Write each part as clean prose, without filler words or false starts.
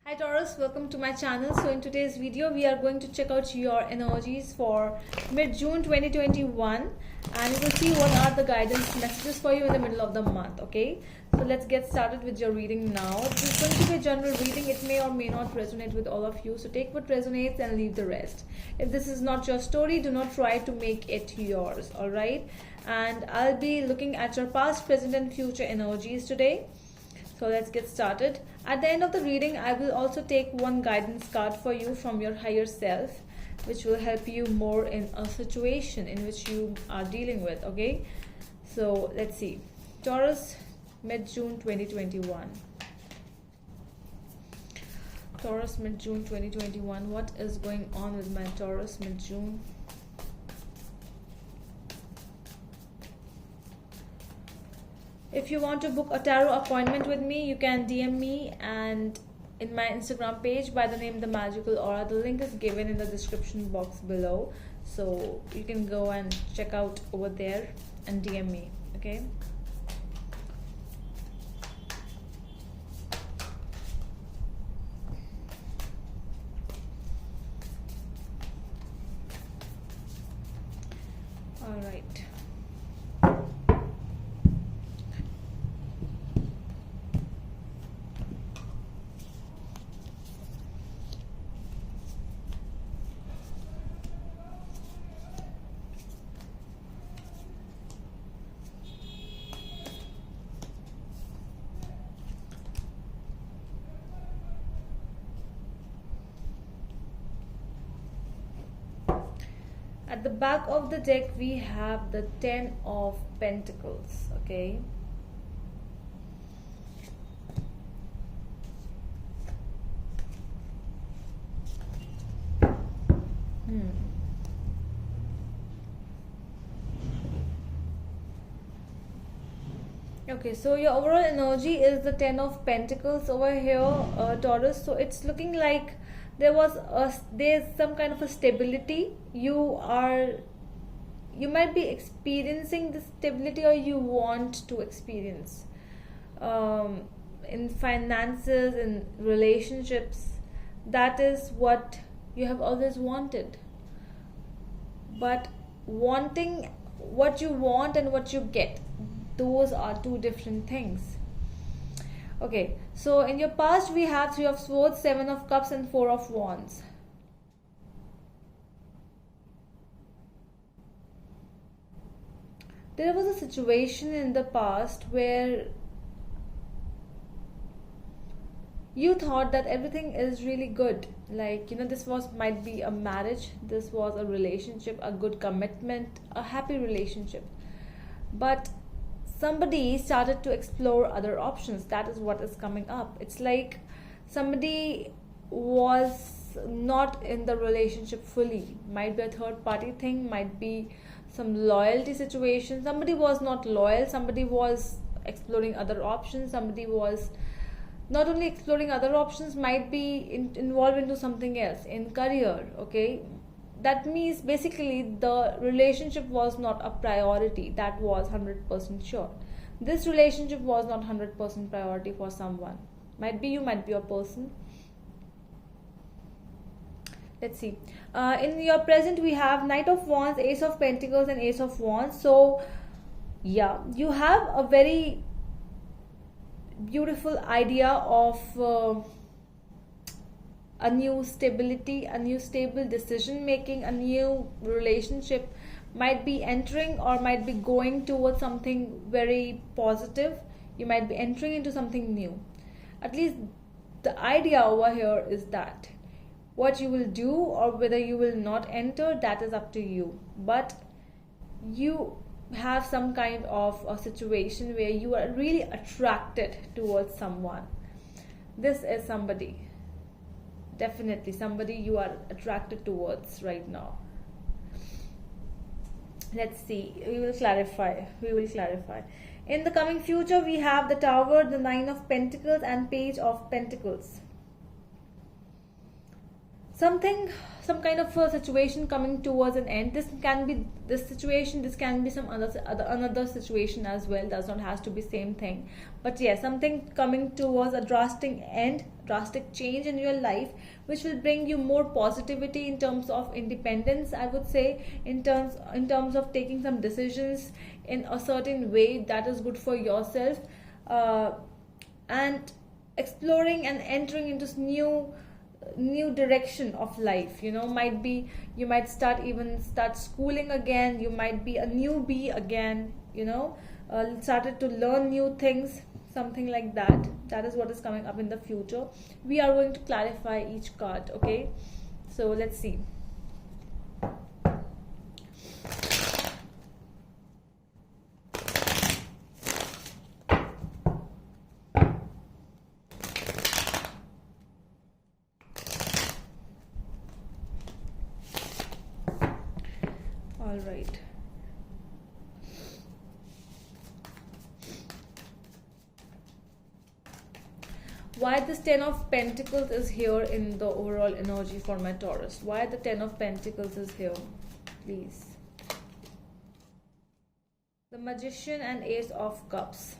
Hi Taurus, welcome to my channel. So in today's video we are going to check out your energies for mid-June 2021 and you will see what are the guidance messages for you in the middle of the month. Okay, so let's get started with your reading now. This is going to be a general reading. It may or may not resonate with all of you, so take what resonates and leave the rest. If this is not your story, do not try to make it yours. Alright, and I'll be looking at your past, present and future energies today. So let's get started. At the end of the reading, I will also take one guidance card for you from your higher self, which will help you more in a situation in which you are dealing with. Okay, so let's see. Taurus, mid-June 2021. Taurus, mid-June 2021. What is going on with my Taurus, mid-June? If you want to book a tarot appointment with me, you can DM me and in my Instagram page by the name The Magical Aura. The link is given in the description box below, so you can go and check out over there and DM me. Okay. All right. At the back of the deck, we have the 10 of Pentacles. Okay. Okay, so your overall energy is the 10 of Pentacles over here, Taurus. So it's looking like there's some kind of a stability. You might be experiencing the stability, or you want to experience in finances, in relationships. That is what you have always wanted. But wanting what you want and what you get, those are two different things. Okay, so in your past we have 3 of Swords, 7 of Cups and 4 of Wands. There was a situation in the past where you thought that everything is really good. Like, this might be a marriage, this was a relationship, a good commitment, a happy relationship. But somebody started to explore other options. That is what is coming up. It's like somebody was not in the relationship fully. Might be a third party thing, might be some loyalty situation. Somebody was not loyal, somebody was exploring other options, somebody was not only exploring other options, might be involved into something else in career. Okay, that means basically the relationship was not a priority. That was 100% sure. This relationship was not 100% priority for someone. Might be you, might be a person. Let's see. In your present we have Knight of Wands, Ace of Pentacles and Ace of Wands. So yeah, you have a very beautiful idea of a new stability, a new stable decision making, a new relationship might be entering or might be going towards something very positive. You might be entering into something new. At least the idea over here is that what you will do or whether you will not enter, that is up to you. But you have some kind of a situation where you are really attracted towards someone. This is somebody, definitely somebody you are attracted towards right now. Let's see, we will clarify. In the coming future we have the Tower, the 9 of Pentacles and Page of Pentacles. something, some kind of a situation coming towards an end. This can be this situation, this can be some another situation as well, does not has to be same thing. But yes, something coming towards a drastic end, drastic change in your life, which will bring you more positivity in terms of independence, I would say, in terms of taking some decisions in a certain way that is good for yourself, and exploring and entering into new direction of life. Might be you might start schooling again, you might be a newbie again, started to learn new things, something like that. That is what is coming up in the future. We are going to clarify each card, okay? So let's see. All right. Why this 10 of Pentacles is here in the overall energy for my Taurus? Why the 10 of Pentacles is here, please? The Magician and Ace of Cups.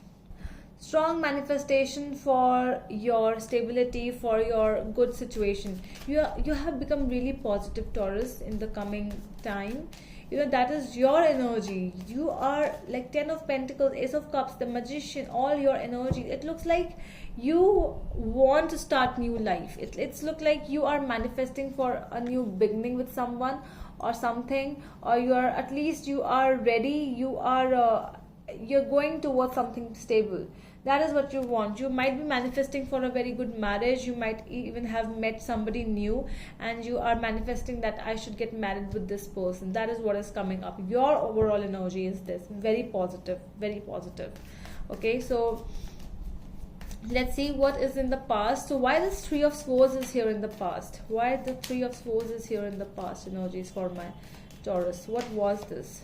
Strong manifestation for your stability, for your good situation. You have become really positive, Taurus, in the coming time. That is your energy. You are like 10 of Pentacles, Ace of Cups, the Magician, all your energy. It looks like you want to start new life. It's look like you are manifesting for a new beginning with someone or something, or you are, at least you are ready. You're going towards something stable. That is what you want. You might be manifesting for a very good marriage. You might even have met somebody new and you are manifesting that I should get married with this person. That is what is coming up. Your overall energy is this, very positive, very positive. Okay, so let's see what is in the past. So why this 3 of Swords is here in the past? Why the 3 of Swords is here in the past energies for my Taurus? What was this?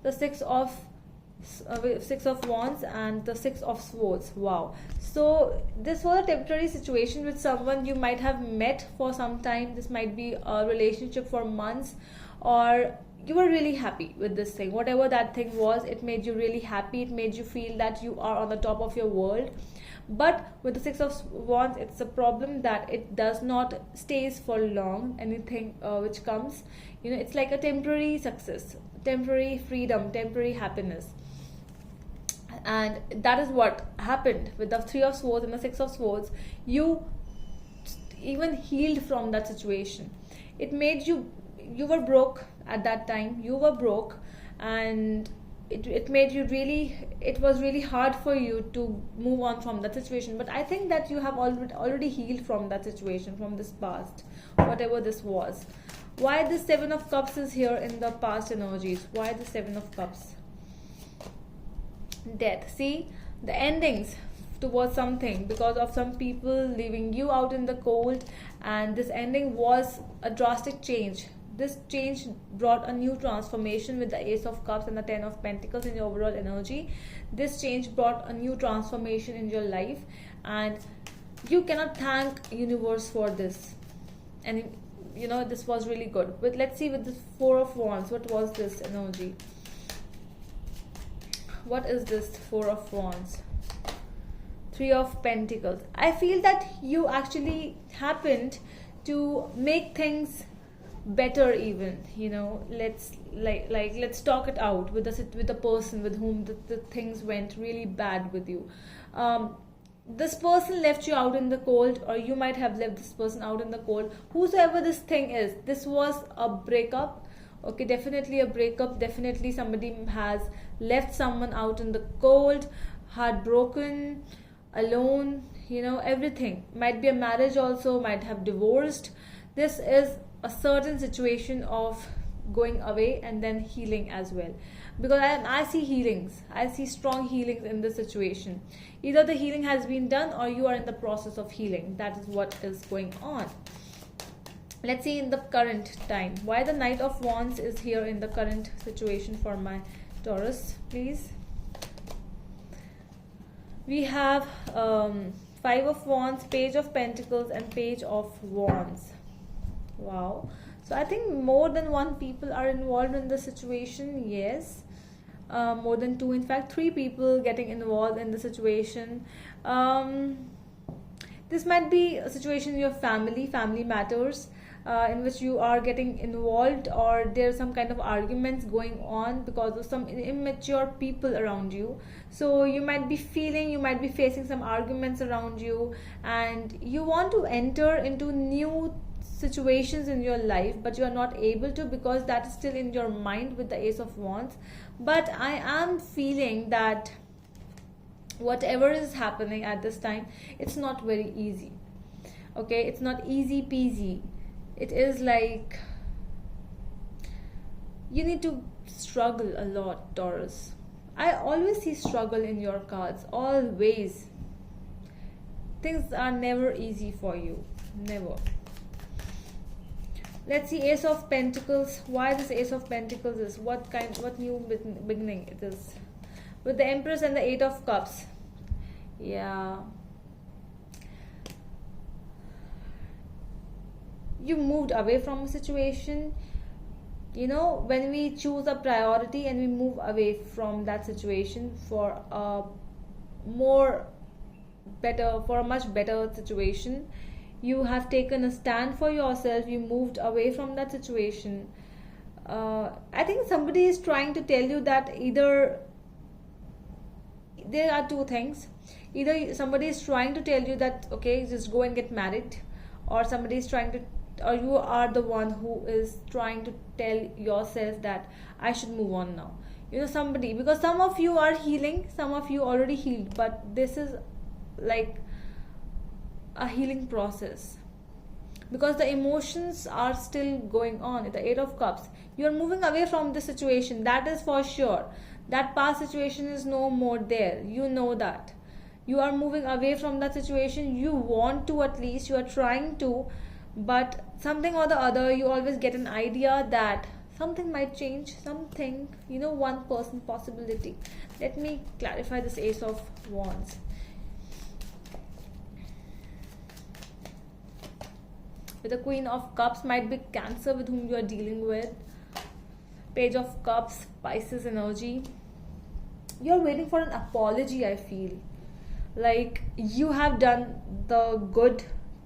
The 6 of Wands and the 6 of Swords. Wow. So this was a temporary situation with someone you might have met for some time. This might be a relationship for months, or you were really happy with this thing. Whatever that thing was, it made you really happy. It made you feel that you are on the top of your world. But with the 6 of Wands, it's a problem that it does not stays for long. Anything which comes, it's like a temporary success, temporary freedom, temporary happiness. And that is what happened with the 3 of Swords and the 6 of Swords. You even healed from that situation. It made you were broke at that time. You were broke, and it made you really, it was really hard for you to move on from that situation. But I think that you have already healed from that situation, from this past, whatever this was. Why the 7 of Cups is here in the past energies? Why the 7 of Cups? Death. See, the endings towards something, because of some people leaving you out in the cold, and this ending was a drastic change. This change brought a new transformation with the Ace of Cups and the 10 of Pentacles in your overall energy. This change brought a new transformation in your life, and you cannot thank universe for this. And this was really good. But let's see with the 4 of Wands, what was this energy? What is this 4 of Wands? 3 of Pentacles. I feel that you actually happened to make things better even. Let's talk it out with the person with whom the things went really bad with you. This person left you out in the cold, or you might have left this person out in the cold. Whosoever this thing is, this was a breakup. Okay, definitely a breakup. Definitely somebody has left someone out in the cold, heartbroken, alone, everything. Might be a marriage also, might have divorced. This is a certain situation of going away and then healing as well. Because I see healings. I see strong healings in this situation. Either the healing has been done or you are in the process of healing. That is what is going on. Let's see in the current time. Why the Knight of Wands is here in the current situation for my Taurus, please. We have 5 of Wands, Page of Pentacles, and Page of Wands. Wow. So I think more than one people are involved in the situation. Yes. More than two, in fact, three people getting involved in the situation. Um, this might be a situation in your family matters, in which you are getting involved, or there's some kind of arguments going on because of some immature people around you. So you might be feeling, you might be facing some arguments around you, and you want to enter into new situations in your life, but you are not able to because that is still in your mind with the Ace of Wands. But I am feeling that whatever is happening at this time, it's not very easy. Okay, it's not easy peasy. It is like you need to struggle a lot, Taurus. I always see struggle in your cards, always. Things are never easy for you, never. Let's see, Ace of Pentacles. Why this Ace of Pentacles is what new beginning it is with the Empress and the Eight of Cups. Yeah, you moved away from a situation. You know, when we choose a priority and we move away from that situation for a more better, for a much better situation, you have taken a stand for yourself, you moved away from that situation. I think somebody is trying to tell you that either there are two things. Either somebody is trying to tell you that okay, just go and get married, or somebody is trying to, or you are the one who is trying to tell yourself that I should move on now. You know, somebody, because some of you are healing, some of you already healed, but this is like a healing process because the emotions are still going on. The Eight of Cups, you are moving away from the situation, that is for sure. That past situation is no more there, you know that. You are moving away from that situation, you want to, at least you are trying to, but something or the other, you always get an idea that something might change, something, you know, 1% possibility. Let me clarify this Ace of Wands. With the Queen of Cups, might be Cancer with whom you are dealing with. Page of Cups, Pisces energy. You're waiting for an apology, I feel. Like you have done the good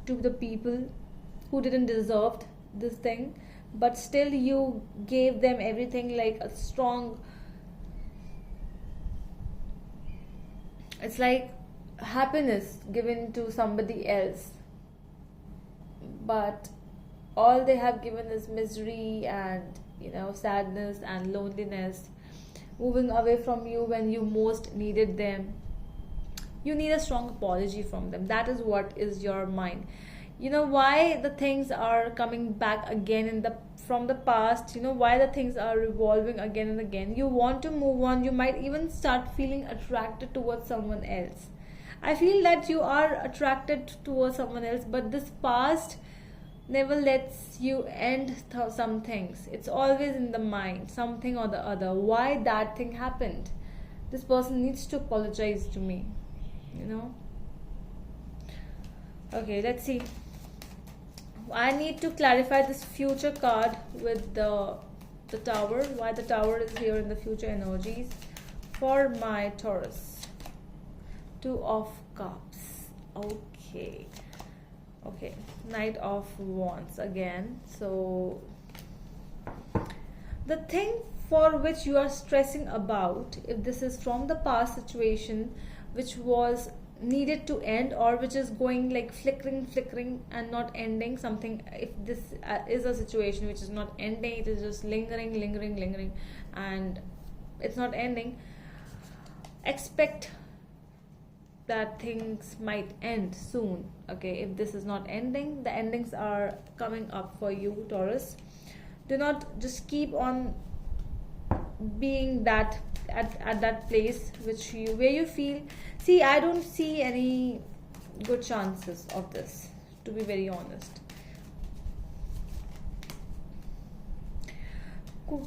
to the people who didn't deserve this thing, but still you gave them everything, like a strong, it's like happiness given to somebody else, but all they have given is misery and, you know, sadness and loneliness, moving away from you when you most needed them. You need a strong apology from them. That is what is your mind. You know why the things are coming back again in the from the past, you know why the things are revolving again and again. You want to move on, you might even start feeling attracted towards someone else. I feel that you are attracted towards someone else, but this past never lets you end some things. It's always in the mind, something or the other. Why that thing happened? This person needs to apologize to me, you know. Okay, let's see. I need to clarify this future card with the Tower. Why the Tower is here in the future energies for my Taurus. Two of Cups. Okay. Okay, Knight of Wands again. So the thing for which you are stressing about, if this is from the past situation which was needed to end, or which is going like flickering and not ending, something, if this is a situation which is not ending, it is just lingering and it's not ending, expect that things might end soon. Okay, if this is not ending, the endings are coming up for you, Taurus. Do not just keep on being that at that place which you, where you feel, see, I don't see any good chances of this, to be very honest.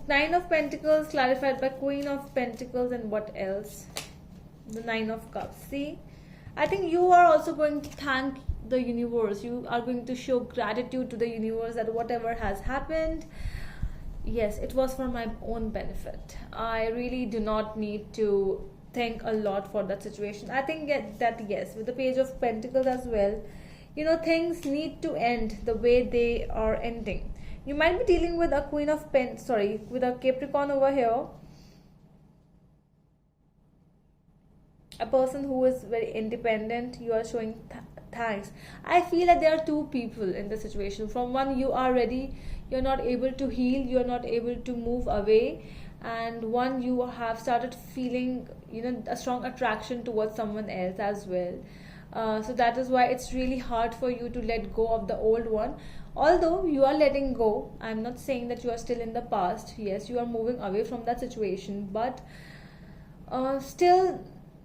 Nine of Pentacles clarified by Queen of Pentacles, and what else? The Nine of Cups. See, I think you are also going to thank the universe. You are going to show gratitude to the universe that whatever has happened, yes, it was for my own benefit. I really do not need to think a lot for that situation. I think that yes, with the Page of Pentacles as well, things need to end the way they are ending. You might be dealing with a with a Capricorn over here, a person who is very independent. You are showing thanks. I feel that there are two people in the situation. From one, you are ready, you're not able to heal, you're not able to move away, and one, you have started feeling a strong attraction towards someone else as well. So that is why it's really hard for you to let go of the old one. Although you are letting go, I'm not saying that you are still in the past. Yes, you are moving away from that situation, but still,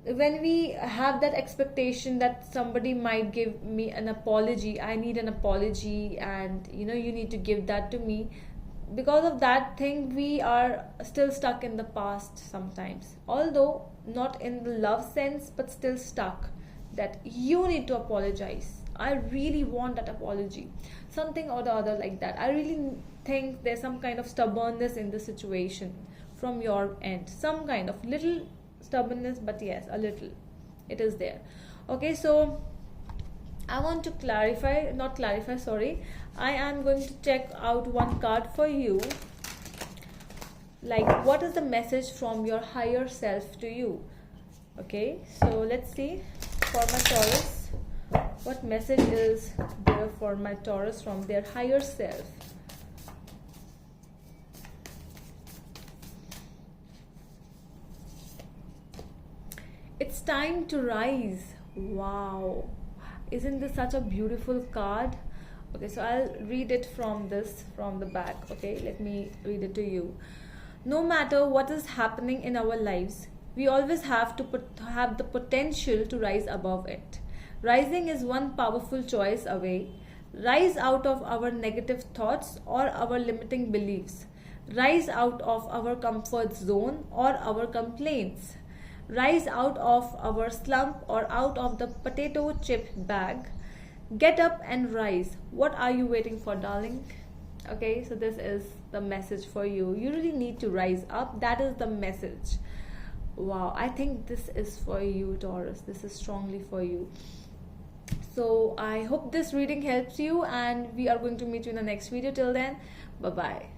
when we have that expectation that somebody might give me an apology, I need an apology, and you need to give that to me. Because of that thing, we are still stuck in the past sometimes, although not in the love sense, but still stuck, that you need to apologize. I really want that apology, something or the other like that. I really think there's some kind of stubbornness in the situation from your end, some kind of little stubbornness, but yes, a little, it is there. Okay, so I want to I am going to check out one card for you. Like, what is the message from your higher self to you? Okay, so let's see for my Taurus, what message is there for my Taurus from their higher self? It's time to rise. Wow, isn't this such a beautiful card? Okay, so I'll read it from the back. Okay, let me read it to you. No matter what is happening in our lives, we always have to have the potential to rise above it. Rising is one powerful choice away. Rise out of our negative thoughts or our limiting beliefs. Rise out of our comfort zone or our complaints. Rise out of our slump or out of the potato chip bag. Get up and rise. What are you waiting for, darling? Okay, so this is the message for you. You really need to rise up. That is the message. Wow, I think this is for you, Taurus. This is strongly for you. So I hope this reading helps you, and we are going to meet you in the next video. Till then, bye bye.